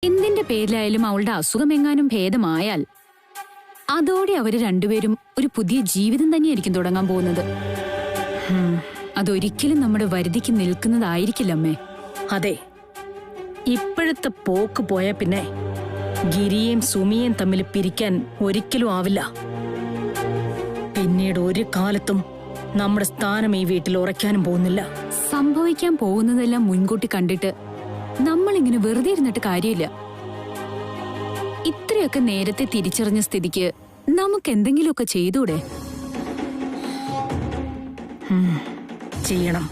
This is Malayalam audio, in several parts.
എന്തിന്റെ പേരിലായാലും അവളുടെ അസുഖം എങ്ങാനും ഭേദമായാൽ അതോടെ അവര് രണ്ടുപേരും ഒരു പുതിയ ജീവിതം തന്നെയായിരിക്കും തുടങ്ങാൻ പോകുന്നത്. അതൊരിക്കലും നമ്മുടെ വരുതിക്ക് നിൽക്കുന്നതായിരിക്കില്ലമ്മേ. അതെ, ഇപ്പോഴത്തെ പോക്ക് പോയ പിന്നെ ഗിരിയേയും സുമിയേയും തമ്മിൽ പിരിക്കാൻ ഒരിക്കലും ആവില്ല. പിന്നീട് ഒരു കാലത്തും നമ്മുടെ സ്ഥാനം ഈ വീട്ടിൽ ഉറയ്ക്കാനും പോകുന്നില്ല. സംഭവിക്കാൻ പോകുന്നതെല്ലാം മുൻകൂട്ടി കണ്ടിട്ട് നമ്മളിങ്ങനെ വെറുതെ ഇരുന്നിട്ട് കാര്യമില്ല. ഇത്രയൊക്കെ നേരത്തെ തിരിച്ചറിഞ്ഞ സ്ഥിതിക്ക് നമുക്ക് എന്തെങ്കിലുമൊക്കെ ചെയ്തൂടെ? ചെയ്യണം,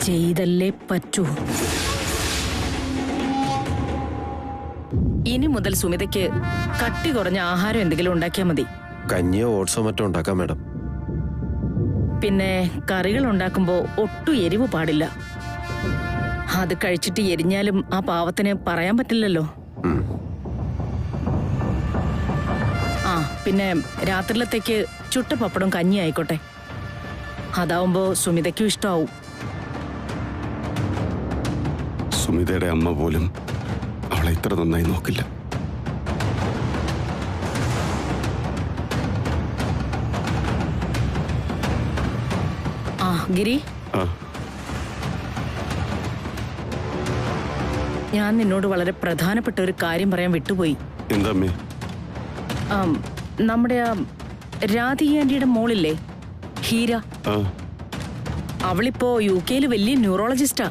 ചെയ്തല്ലേ പറ്റൂ. ഇനി മുതൽ സുമിതയ്ക്ക് കട്ടി കുറഞ്ഞ ആഹാരം എന്തെങ്കിലും ഉണ്ടാക്കിയാൽ മതി. കഞ്ഞിയോ ഓട്സോ മറ്റോ ഉണ്ടാക്കാം മാഡം. പിന്നെ കറികൾ ഉണ്ടാക്കുമ്പോ ഒട്ടും എരിവ് പാടില്ല. അത് കഴിച്ചിട്ട് എരിഞ്ഞാലും ആ പാവത്തിന് പറയാൻ പറ്റില്ലല്ലോ. ആ പിന്നെ രാത്രിയിലത്തേക്ക് ചുട്ട പപ്പടം കഞ്ഞി ആയിക്കോട്ടെ. അതാവുമ്പോ സുമിതയ്ക്കും ഇഷ്ടമാവും. സുമിതയുടെ അമ്മ പോലും അവളെ ഇത്ര നന്നായി നോക്കില്ല. ആ ഗിരി, ഞാൻ നിന്നോട് വളരെ പ്രധാനപ്പെട്ട ഒരു കാര്യം പറയാൻ വിട്ടുപോയി. എന്താ അമ്മേ? നമ്മുടെ രാധിക ആന്റിയുടെ മോളില്ലേ ഹീര, അവളിപ്പോ UK വലിയ ന്യൂറോളജിസ്റ്റാ.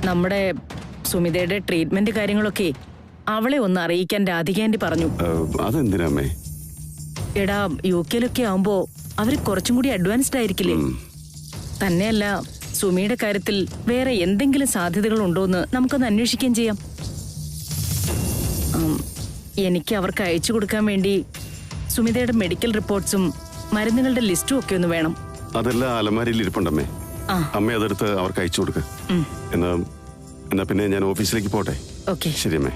നമ്മുടെ സുമിതയുടെ ട്രീറ്റ്മെന്റ് കാര്യങ്ങളൊക്കെ അവളെ ഒന്ന് അറിയിക്കാൻ രാധിക ആന്റി പറഞ്ഞു. അതെന്തിനാമേ? എടാ, UK ആവുമ്പോ അവര് കുറച്ചും കൂടി അഡ്വാൻസ്ഡ് ആയിരിക്കില്ലേ? തന്നെയല്ല, സുമിയുടെ കാര്യത്തിൽ വേറെ എന്തെങ്കിലും സാധ്യതകൾ ഉണ്ടോന്ന് നമുക്കൊന്ന് അന്വേഷിക്കുകയും ചെയ്യാം. എനിക്ക് അവർക്ക് അയച്ചു കൊടുക്കാൻ വേണ്ടി സുമിതയുടെ മെഡിക്കൽ റിപ്പോർട്ട്സും മരുന്നുകളുടെ ലിസ്റ്റും ഒക്കെ ഒന്ന് വേണം. അതെല്ലാം അലമാരിയിൽ ഇരിപ്പുണ്ടമ്മേ. അമ്മ അതെടുത്ത് അവർക്ക് അയച്ചു കൊടുക്ക. എന്നാ പിന്നെ ഞാൻ ഓഫീസിലേക്ക് പോട്ടെ. ഓക്കെ, ശരി അമ്മേ.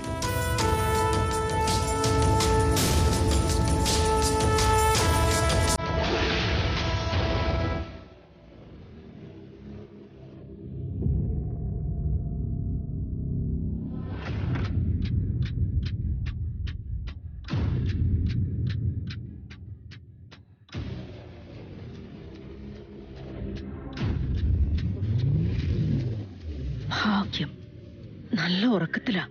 ഭാഗ്യം, നല്ല ഉറക്കത്തിലാ.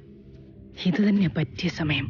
ഇത് തന്നെ പറ്റിയ സമയം.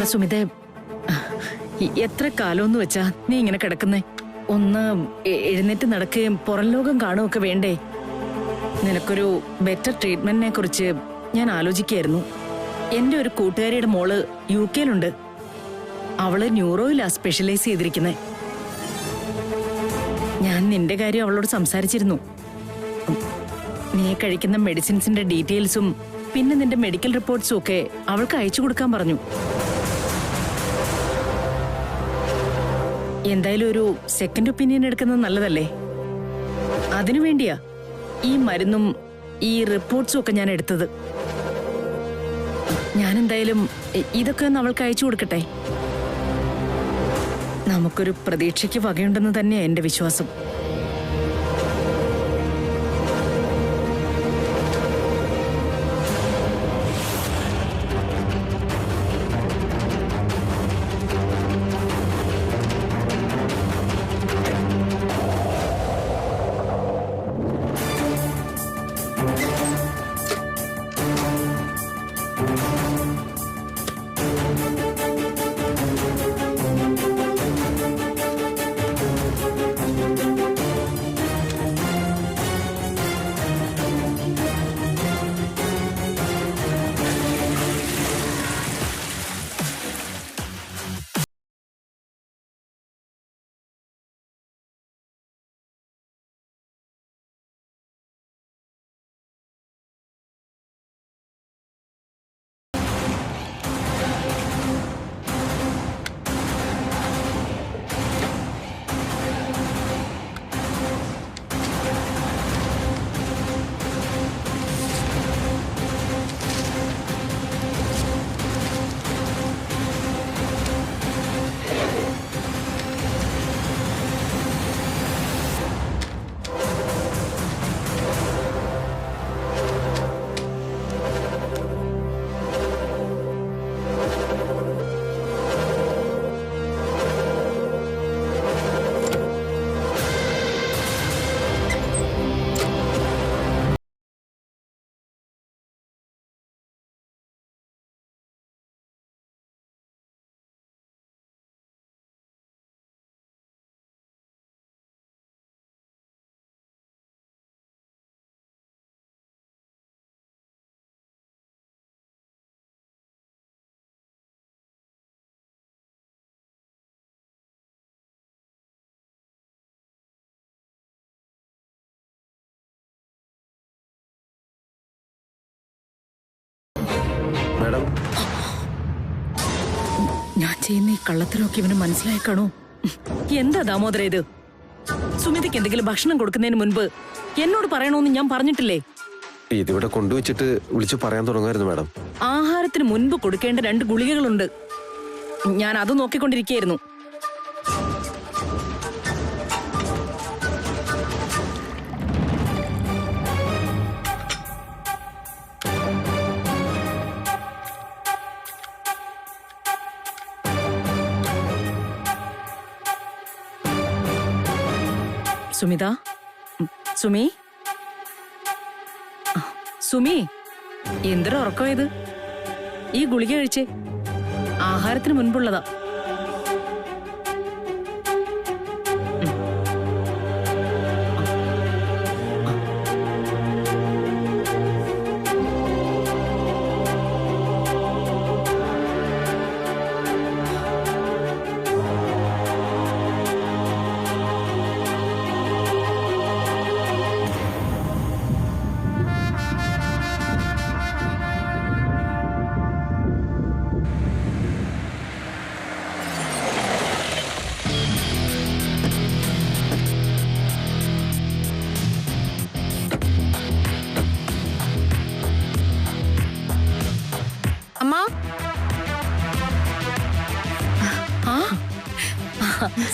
സുമിതേ, എത്ര കാലമെന്ന് വെച്ചാ നീ ഇങ്ങനെ കിടക്കുന്നേ? ഒന്ന് എഴുന്നേറ്റ് നടക്കുകയും പുറം ലോകം കാണുകയൊക്കെ വേണ്ടേ? നിനക്കൊരു ബെറ്റർ ട്രീറ്റ്മെന്റിനെ കുറിച്ച് ഞാൻ ആലോചിക്കായിരുന്നു. എന്റെ ഒരു കൂട്ടുകാരിയുടെ മോള് UK അവള് ന്യൂറോയിലാ സ്പെഷ്യലൈസ് ചെയ്തിരിക്കുന്നേ. ഞാൻ നിന്റെ കാര്യം അവളോട് സംസാരിച്ചിരുന്നു. നീ കഴിക്കുന്ന മെഡിസിൻസിന്റെ ഡീറ്റെയിൽസും പിന്നെ നിന്റെ മെഡിക്കൽ റിപ്പോർട്ട്സും ഒക്കെ അവൾക്ക് അയച്ചു കൊടുക്കാൻ പറഞ്ഞു. എന്തായാലും ഒരു സെക്കൻഡ് ഒപ്പീനിയൻ എടുക്കുന്നത് നല്ലതല്ലേ? അതിനുവേണ്ടിയാ ഈ മരുന്നും ഈ റിപ്പോർട്ട്സും ഒക്കെ ഞാൻ എടുത്തത്. ഞാൻ എന്തായാലും ഇതൊക്കെ ഒന്ന് അവൾക്ക് അയച്ചു കൊടുക്കട്ടെ. നമുക്കൊരു പ്രതീക്ഷയ്ക്ക് വകയുണ്ടെന്ന് തന്നെയാ എന്റെ വിശ്വാസം. മാഡം. ഞാൻ ചെയ്യുന്ന ഈ കള്ളത്തരമൊക്കെ ഇവന് മനസ്സിലായി കാണൂ. എന്താ ദാമോദര ഇത്? സുമിതയ്ക്ക് എന്തെങ്കിലും ഭക്ഷണം കൊടുക്കുന്നതിന് മുൻപ് എന്നോട് പറയണമെന്ന് ഞാൻ പറഞ്ഞിട്ടില്ലേ? ഇതിവിടെ കൊണ്ടുവച്ചിട്ട് വിളിച്ചു പറയാൻ തുടങ്ങായിരുന്നു മാഡം. ആഹാരത്തിന് മുൻപ് കൊടുക്കേണ്ട 2 ഗുളികകളുണ്ട്. ഞാൻ അത് നോക്കിക്കൊണ്ടിരിക്കുകയായിരുന്നു. സുമിത, സുമി, സുമി, എന്തൊരു ഉറക്കം ഇത്? ഈ ഗുളിക കഴിച്ചേ, ആഹാരത്തിന് മുൻപുള്ളതാ.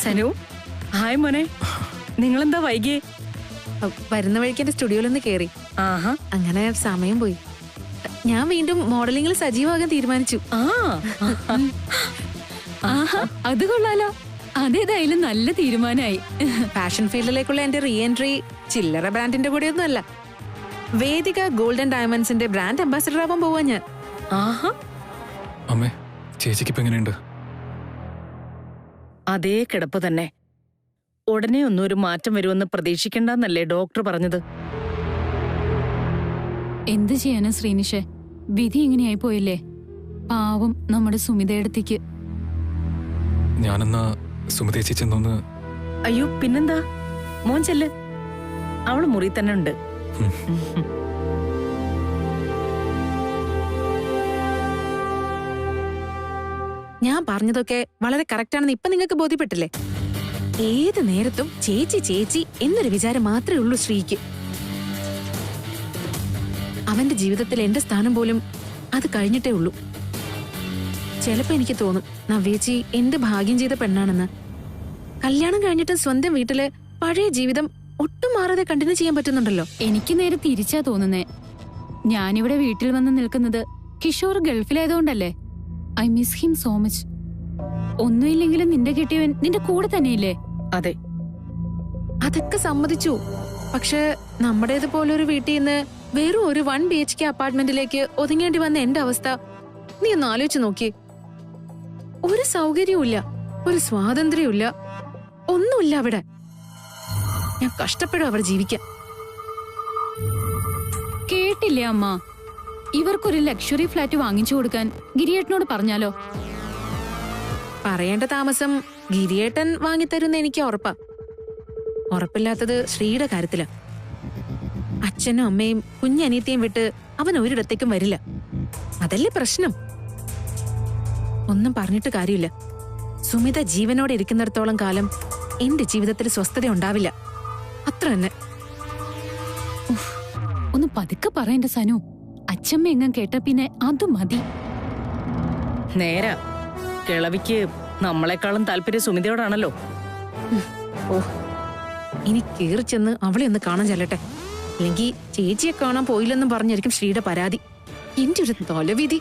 സനു, ഹായ് മോനെ. നിങ്ങളെന്താ വൈകിയേ? വരുന്ന വഴിക്ക് എന്റെ സ്റ്റുഡിയോയിലൊന്ന് കേറി. ആഹാ, അങ്ങനെ സമയം പോയി. ഞാൻ വീണ്ടും മോഡലിംഗിൽ സജീവമാകാൻ തീരുമാനിച്ചു. ആഹാ, അത് കൊള്ളാലോ. അതേതായാലും നല്ല തീരുമാനമായി. ഫാഷൻ ഫീൽഡിലേക്കുള്ള എന്റെ റീ എൻട്രി ചില്ലറ ബ്രാൻഡിന്റെ കൂടെയൊന്നും അല്ല. വേദിക ഗോൾഡൻ ഡയമണ്ട്സിന്റെ ബ്രാൻഡ് അംബാസിഡർ ആവാൻ പോവാ ഞാൻ. ആഹാ. അമ്മേ, ചേച്ചിക്ക് ഇപ്പൊ എങ്ങനെയുണ്ട്? അതേ കിടപ്പ് തന്നെ. ഉടനെ ഒന്നും ഒരു മാറ്റം വരുമെന്ന് പ്രതീക്ഷിക്കണ്ടെന്നല്ലേ ഡോക്ടർ പറഞ്ഞത്? എന്ത് ചെയ്യാനാ ശ്രീനിഷെ, വിധി ഇങ്ങനെയായി പോയില്ലേ. പാവം നമ്മുടെ സുമിതയടുത്തേക്ക്. ഞാനെന്നാ സുമിത ചേച്ചി ചെന്നൊന്ന്. അയ്യോ പിന്നെന്താ, മോൻ ചെല്ല്. അവള് മുറി തന്നെ ഉണ്ട്. ഞാൻ പറഞ്ഞതൊക്കെ വളരെ കറക്റ്റ് ആണെന്ന് ഇപ്പൊ നിങ്ങൾക്ക് ബോധ്യപ്പെട്ടില്ലേ? ഏത് നേരത്തും ചേച്ചി ചേച്ചി എന്നൊരു വിചാരം മാത്രമേ ഉള്ളൂ ശ്രീക്ക്. അവന്റെ ജീവിതത്തിൽ എന്റെ സ്ഥാനം പോലും അത് കഴിഞ്ഞിട്ടേ ഉള്ളൂ. ചിലപ്പോ എനിക്ക് തോന്നും നവ്യേച്ചി എന്ത് ഭാഗ്യം ചെയ്ത പെണ്ണാണെന്ന്. കല്യാണം കഴിഞ്ഞിട്ട് സ്വന്തം വീട്ടില് പഴയ ജീവിതം ഒട്ടും മാറാതെ കണ്ടിന്യൂ ചെയ്യാൻ പറ്റുന്നുണ്ടല്ലോ. എനിക്ക് നേരെ തിരിച്ചാ തോന്നുന്നേ. ഞാനിവിടെ വീട്ടിൽ വന്ന് നിൽക്കുന്നത് കിഷോർ ഗൾഫിലായതുകൊണ്ടല്ലേ. I miss him so much. ഒന്നുമില്ലെങ്കിലും നിന്റെ കെട്ടിയവൻ നിന്റെ കൂടെ തന്നെയില്ലേ? അതെ, അതൊക്കെ സമ്മതിച്ചു. പക്ഷെ നമ്മുടേതുപോലൊരു വീട്ടിൽ നിന്ന് വെറും ഒരു 1 BHK അപ്പാർട്ട്മെന്റിലേക്ക് ഒതുങ്ങേണ്ടി വന്ന എന്റെ അവസ്ഥ നീ ഒന്ന് ആലോചിച്ച് നോക്കി. ഒരു സൗകര്യവുമില്ല, ഒരു സ്വാതന്ത്ര്യമില്ല, ഒന്നുമില്ല അവിടെ. ഞാൻ കഷ്ടപ്പെടും അവിടെ ജീവിക്കാൻ. കേട്ടില്ലേ അമ്മ? ഇവർക്കൊരു ലക്ഷറി ഫ്ലാറ്റ് വാങ്ങിച്ചു കൊടുക്കാൻ ഗിരിയേട്ടനോട് പറഞ്ഞാലോ? പറയേണ്ട താമസം ഗിരിയേട്ടൻ വാങ്ങിത്തരുന്ന എനിക്ക് ഉറപ്പാ. ഉറപ്പില്ലാത്തത് ശ്രീയുടെ കാര്യത്തിലാ. അച്ഛനും അമ്മയും കുഞ്ഞനിയത്തെയും വിട്ട് അവൻ ഒരിടത്തേക്കും വരില്ല. അതല്ലേ പ്രശ്നം. ഒന്നും പറഞ്ഞിട്ട് കാര്യമില്ല. സുമിത ജീവനോടെ ഇരിക്കുന്നിടത്തോളം കാലം എന്റെ ജീവിതത്തിൽ സ്വസ്ഥത ഉണ്ടാവില്ല. അത്ര തന്നെ. ഒന്ന് പതുക്കെ പറയണ്ട സനു. അച്ഛമ്മ എങ്ങും കേട്ട പിന്നെ അത് മതി. നേരാ. കിളവിക്ക് നമ്മളെക്കാളും താല്പര്യം സുമിതയോടാണല്ലോ. ഓ, ഇനി കേറി ചെന്ന് അവളെ ഒന്ന് കാണാൻ ചെല്ലട്ടെ. അല്ലെങ്കിൽ ചേച്ചിയെ കാണാൻ പോയില്ലെന്നും പറഞ്ഞായിരിക്കും ശ്രീയുടെ പരാതി. എന്റെ ഒരു തലവിധി.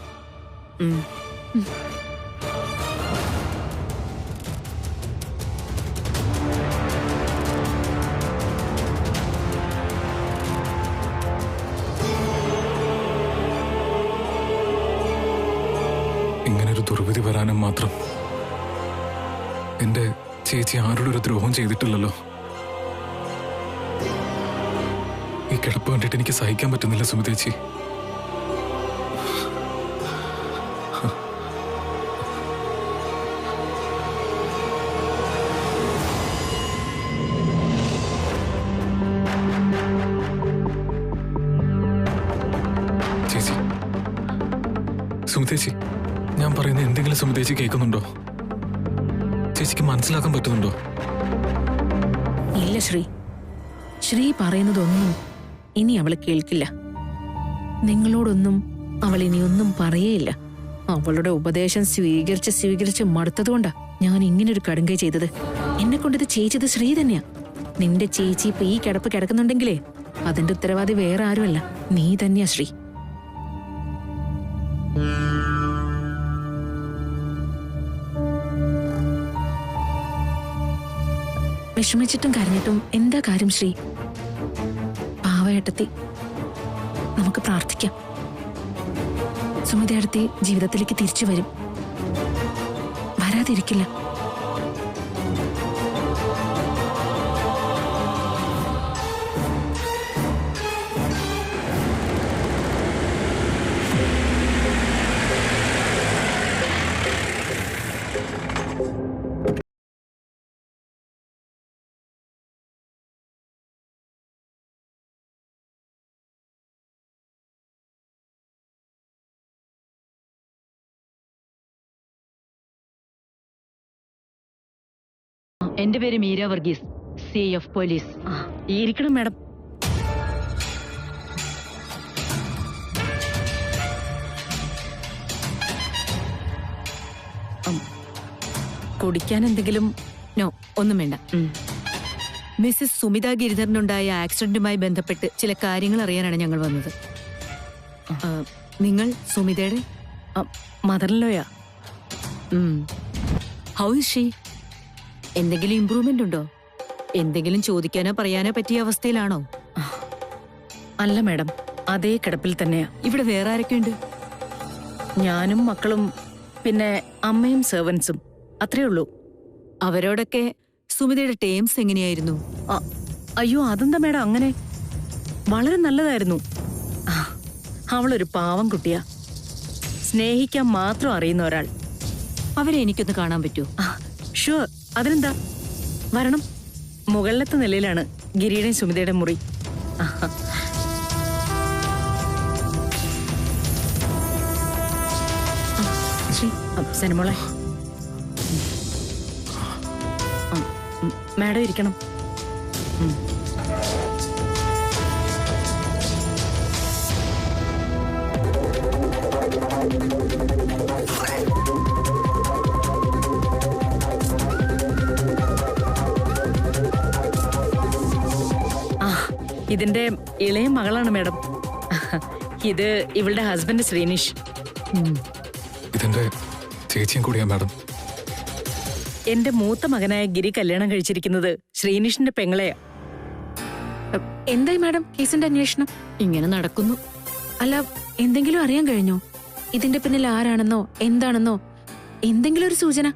ഇങ്ങനൊരു ദുർവിധി വരാനും മാത്രം എന്റെ ചേച്ചി ആരോടൊരു ദ്രോഹം ചെയ്തിട്ടില്ലല്ലോ. ഈ കിടപ്പ് കണ്ടിട്ട് എനിക്ക് സഹിക്കാൻ പറ്റുന്നില്ല സുമിതേച്ചി. ചേച്ചി, സുമിതേച്ചി, ഞാൻ പറയുന്നത് എന്തെങ്കിലും സുമിതേച്ചി കേൾക്കുന്നുണ്ടോ? ചേച്ചിക്ക് മനസ്സിലാക്കാൻ പറ്റുന്നുണ്ടോ? ഇല്ല ശ്രീ പറയുന്നതൊന്നും ഇനി അവള് കേൾക്കില്ല. നിങ്ങളോടൊന്നും അവൾ ഇനിയൊന്നും പറയേയില്ല. അവളുടെ ഉപദേശം സ്വീകരിച്ച് മടുത്തതുകൊണ്ടാ ഞാൻ ഇങ്ങനൊരു കടുങ്കൈ ചെയ്തത്. എന്നെ കൊണ്ടിത് ചെയ്യിച്ചത് ശ്രീ തന്നെയാ. നിന്റെ ചേച്ചി ഇപ്പൊ ഈ കിടപ്പ് കിടക്കുന്നുണ്ടെങ്കിലേ അതിന്റെ ഉത്തരവാദി വേറെ ആരുമല്ല, നീ തന്നെയാ ശ്രീ. വിഷമിച്ചിട്ടും കരഞ്ഞിട്ടും എന്താ കാര്യം ശ്രീ? പാവയേട്ടത്തി, നമുക്ക് പ്രാർത്ഥിക്കാം. സുമിതയേട്ടത്തി ജീവിതത്തിലേക്ക് തിരിച്ചു വരും, വരാതിരിക്കില്ല. എന്റെ പേര് മീര വർഗീസ്, CF പോലീസ്. ഇരിക്കണം മാഡം. കുടിക്കാൻ എന്തെങ്കിലും? നോ, ഒന്നും വേണ്ട. മിസ്സിസ് സുമിത ഗിരിധരനുണ്ടായ ആക്സിഡന്റുമായി ബന്ധപ്പെട്ട് ചില കാര്യങ്ങൾ അറിയാനാണ് ഞങ്ങൾ വന്നത്. നിങ്ങൾ സുമിതയുടെ മദറിലോയാ? How is she? എന്തെങ്കിലും ഇംപ്രൂവ്മെന്റ് ഉണ്ടോ? എന്തെങ്കിലും ചോദിക്കാനോ പറയാനോ പറ്റിയ അവസ്ഥയിലാണോ? അല്ല മാഡം, അതേ കിടപ്പിൽ തന്നെയാ. ഇവിടെ വേറെ ആരൊക്കെയുണ്ട്? ഞാനും മക്കളും പിന്നെ അമ്മയും സെർവൻസും, അത്രേ ഉള്ളൂ. അവരോടൊക്കെ സുമിതയുടെ ടേംസ് എങ്ങനെയായിരുന്നു? അയ്യോ, അതെന്താ മാഡം അങ്ങനെ? വളരെ നല്ലതായിരുന്നു. അവളൊരു പാവം കുട്ടിയാ, സ്നേഹിക്കാൻ മാത്രം അറിയുന്ന ഒരാൾ. അവരെ എനിക്കൊന്ന് കാണാൻ പറ്റുമോ? ഷുവർ, അതിനെന്താ, വരണം. മുകളിലത്തെ നിലയിലാണ് ഗിരിയുടെയും സുമിതയുടെ മുറി. സനിമോളെ, മാഡം ഇരിക്കണം. ഇതിന്റെ ഇളയ മകളാണ് മാഡം. ഇത് ഇവളുടെ ഹസ്ബൻഡ് ശ്രീനിഷ്. ഇതെന്റെ ചേച്ചിയും കൂടിയാ മാഡം. എന്റെ മൂത്ത മകനായ ഗിരി കല്യാണം കഴിച്ചിരിക്കുന്നത് ശ്രീനിഷിന്റെ പെങ്ങളെയാ. എന്തായി മാഡം കേസിന്റെ അന്വേഷണം? ഇങ്ങനെ നടക്കുന്നു. അല്ല, എന്തെങ്കിലും അറിയാൻ കഴിഞ്ഞോ? ഇതിന്റെ പിന്നിൽ ആരാണെന്നോ എന്താണെന്നോ എന്തെങ്കിലും ഒരു സൂചന?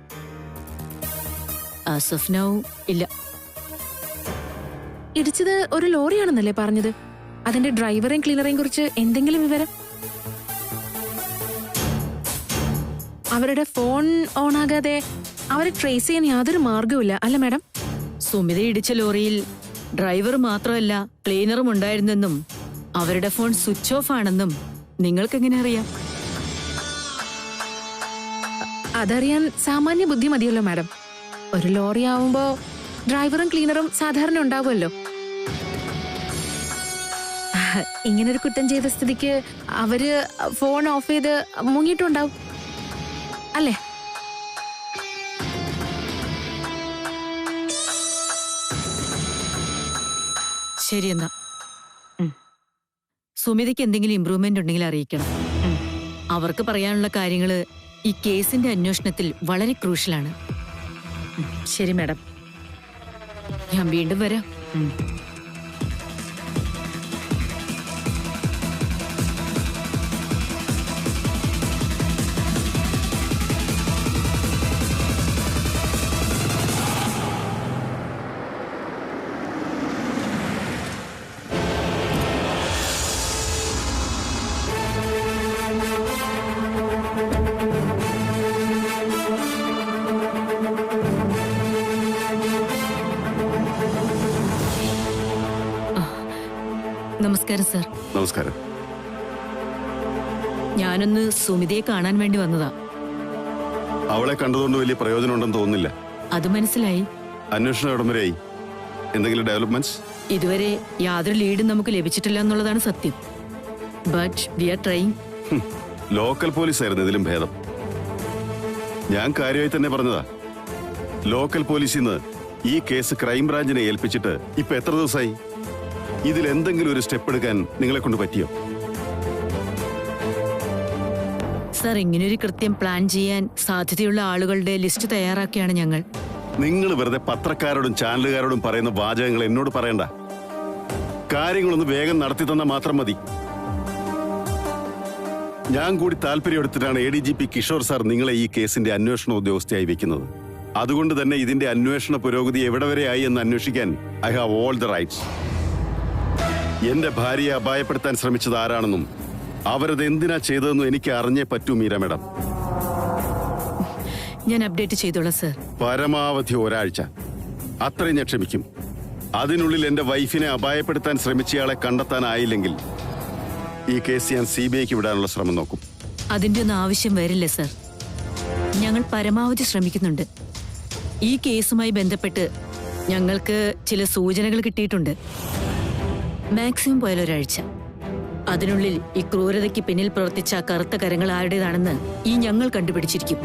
ആസ് ഓഫ് നൗ ഇല്ല. ഇടിച്ചത് ഒരു ലോറിയാണെന്നല്ലേ പറഞ്ഞത്? അതിന്റെ ഡ്രൈവറേയും ക്ലീനറേയും കുറിച്ച് എന്തെങ്കിലും വിവരം? അവരുടെ ഫോൺ ഓണാകാതെ അവരെ ട്രേസ് ചെയ്യാൻ യാതൊരു മാർഗവുമില്ല അല്ല മാഡം? സുമിത ഇടിച്ച ലോറിയിൽ ഡ്രൈവർ മാത്രമല്ല ക്ലീനറും ഉണ്ടായിരുന്നെന്നും അവരുടെ ഫോൺ സ്വിച്ച് ഓഫ് ആണെന്നും നിങ്ങൾക്കെങ്ങനെ അറിയാം? അതറിയാൻ സാമാന്യ ബുദ്ധി മതിയല്ലോ മാഡം. ഒരു ലോറി ആവുമ്പോ ഡ്രൈവറും ക്ലീനറും സാധാരണ ഉണ്ടാവുമല്ലോ. ഇങ്ങനൊരു കുറ്റം ചെയ്ത സ്ഥിതിക്ക് അവര് ഫോൺ ഓഫ് ചെയ്ത് മുങ്ങിയിട്ടുണ്ടാവും അല്ലേ? ശരിയെന്നാ, സുമിതയ്ക്ക് എന്തെങ്കിലും ഇംപ്രൂവ്മെന്റ് ഉണ്ടെങ്കിൽ അറിയിക്കണം. അവർക്ക് പറയാനുള്ള കാര്യങ്ങള് ഈ കേസിന്റെ അന്വേഷണത്തിൽ വളരെ ക്രൂഷ്യലാണ്. ശരി മാഡം, ഞാൻ വീണ്ടും വരാം. നമസ്കാരം സർ. നമസ്കാരം. ഞാനൊന്ന് സുമിതയെ കാണാൻ വേണ്ടി വന്നതാ. അവളെ കണ്ടതുകൊണ്ട് വലിയ പ്രയോജനം ഉണ്ടെന്ന് തോന്നുന്നില്ല. അത് മനസ്സിലായി. അന്വേഷണം എവിടം വരെയായി? എന്തെങ്കിലും ഡെവലപ്മെന്റ്സ്? ഇതുവരെ യാതൊരു ലീഡും നമുക്ക് ലഭിച്ചിട്ടില്ല എന്നുള്ളതാണ് സത്യം. But we R trying. Local police ആയിരുന്നു ഇതിലും ഭേദം. ഞാൻ കാര്യമായി തന്നെ പറഞ്ഞതാ. ലോക്കൽ പോലീസിൽ നിന്ന് ഈ കേസ് ക്രൈംബ്രാഞ്ചിനെ ഏൽപ്പിച്ചിട്ട് ഇപ്പൊ എത്ര ദിവസമായി? ഇതിൽ എന്തെങ്കിലും ഒരു സ്റ്റെപ്പ് എടുക്കാൻ നിങ്ങളെ കൊണ്ട് പറ്റിയോ? സർ, ഇങ്ങനൊരു കൃത്യം പ്ലാൻ ചെയ്യാൻ സാധ്യതയുള്ള ആളുകളുടെ ലിസ്റ്റ് തയ്യാറാക്കിയാണ് ഞങ്ങൾ. നിങ്ങൾ വെറുതെ പത്രക്കാരോടും ചാനലുകാരോടും പറയുന്ന വാചകങ്ങൾ എന്നോട് പറയണ്ട. കാര്യങ്ങളൊന്ന് വേഗം നടത്തി തന്നാൽ മാത്രം മതി. ഞാൻ കൂടി താല്പര്യമെടുത്തിട്ടാണ് ADGP കിഷോർ സാർ നിങ്ങളെ ഈ കേസിന്റെ അന്വേഷണ ഉദ്യോഗസ്ഥയായി വെക്കുന്നത്. അതുകൊണ്ട് തന്നെ ഇതിന്റെ അന്വേഷണ പുരോഗതി എവിടെ വരെയായി എന്ന് അന്വേഷിക്കാൻ I have all the rights. എന്റെ ഭാര്യയെ അപായപ്പെടുത്താൻ ശ്രമിച്ചത് ആരാണെന്നും അവരത് എന്തിനാ ചെയ്തതെന്നും എനിക്ക് അറിഞ്ഞേ പറ്റൂ മീര മാഡം. ഞാൻ അപ്ഡേറ്റ് ചെയ്തോളാം സർ. പരമാവധി ഒരാഴ്ച, അത്രയും ഞാൻ ക്ഷമിക്കും. അതിനുള്ളിൽ എന്റെ വൈഫിനെ അപായപ്പെടുത്താൻ ശ്രമിച്ചയാളെ കണ്ടെത്താനായില്ലെങ്കിൽ ഈ കേസ് ഞാൻ CBIക്ക് വിടാനുള്ള ശ്രമം നോക്കും. അതിന്റെ ഒന്നും ആവശ്യം വരില്ല സർ. ഞങ്ങൾ പരമാവധി ശ്രമിക്കുന്നുണ്ട്. ഈ കേസുമായി ബന്ധപ്പെട്ട് ഞങ്ങൾക്ക് ചില സൂചനകൾ കിട്ടിയിട്ടുണ്ട്. മാക്സിമം പോയാൽ ഒരാഴ്ച. അതിനുള്ളിൽ ഈ ക്രൂരതയ്ക്ക് പിന്നിൽ പ്രവർത്തിച്ച കറുത്ത കരങ്ങൾ ആരുടേതാണെന്ന് ഈ ഞങ്ങൾ കണ്ടുപിടിച്ചിരിക്കും.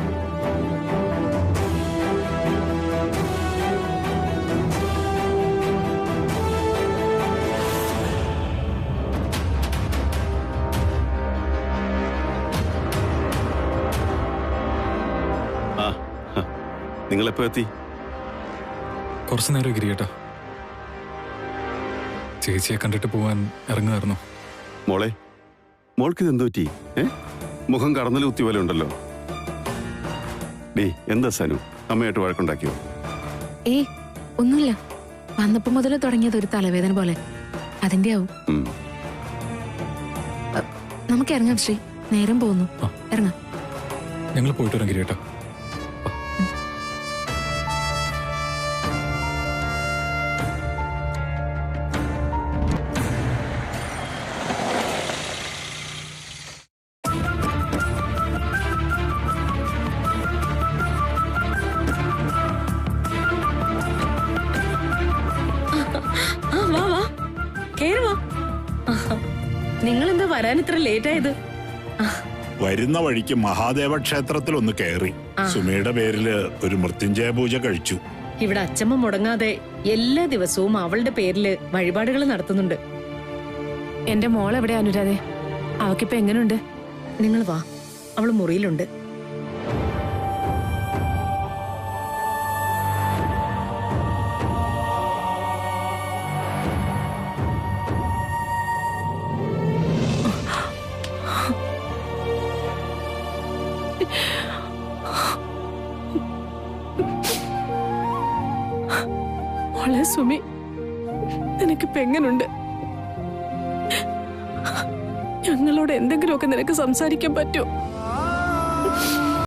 നിങ്ങളെപ്പോ എത്തി? കുറച്ചു നേരം ഗിരിയേട്ടാ. ചേച്ചിയെ കണ്ടിട്ട് പോവാൻ ഇറങ്ങുമായിരുന്നു. മോളെ, മോൾക്ക് ഇതെന്തു പറ്റി? മുഖം കടന്നലൂത്തി പോലെ ഉണ്ടല്ലോ. ഡേ, എന്താ സനു, അമ്മയായിട്ട് വഴക്കുണ്ടാക്കിയോ? ഒന്നുമില്ല. വന്നപ്പോ മുതൽ തുടങ്ങിയത് ഒരു തലവേദന പോലെ. അതിന്റെ ആവും. നമുക്ക് ഇറങ്ങാം ശ്രീ, നേരം പോകുന്നു. ഇറങ്ങാം. ഞങ്ങൾ പോയിട്ട് വരാം ഗിരിയേട്ടാ. നിങ്ങളെന്താ വരാൻ ഇത്ര ലേറ്റ് ആയത്? വരുന്ന വഴിക്ക് മഹാദേവ ക്ഷേത്രത്തിൽ ഒന്ന് കയറി. സുമിയുടെ പേരില് ഒരു മൃത്യുഞ്ജയ പൂജ കഴിച്ചു. ഇവിടെ അച്ചമ്മ മുടങ്ങാതെ എല്ലാ ദിവസവും അവളുടെ പേരില് വഴിപാടുകൾ നടത്തുന്നുണ്ട്. എന്റെ മോൾ എവിടെ അനുരാധേ? അവക്കിപ്പോ എങ്ങനെയുണ്ട്? നിങ്ങൾ വാ, അവള് മുറിയിലുണ്ട്. മോളെ സുമി, നിനക്കിപ്പോ എങ്ങനുണ്ട്? ഞങ്ങളോട് എന്തെങ്കിലുമൊക്കെ നിനക്ക് സംസാരിക്കാൻ പറ്റുമോ?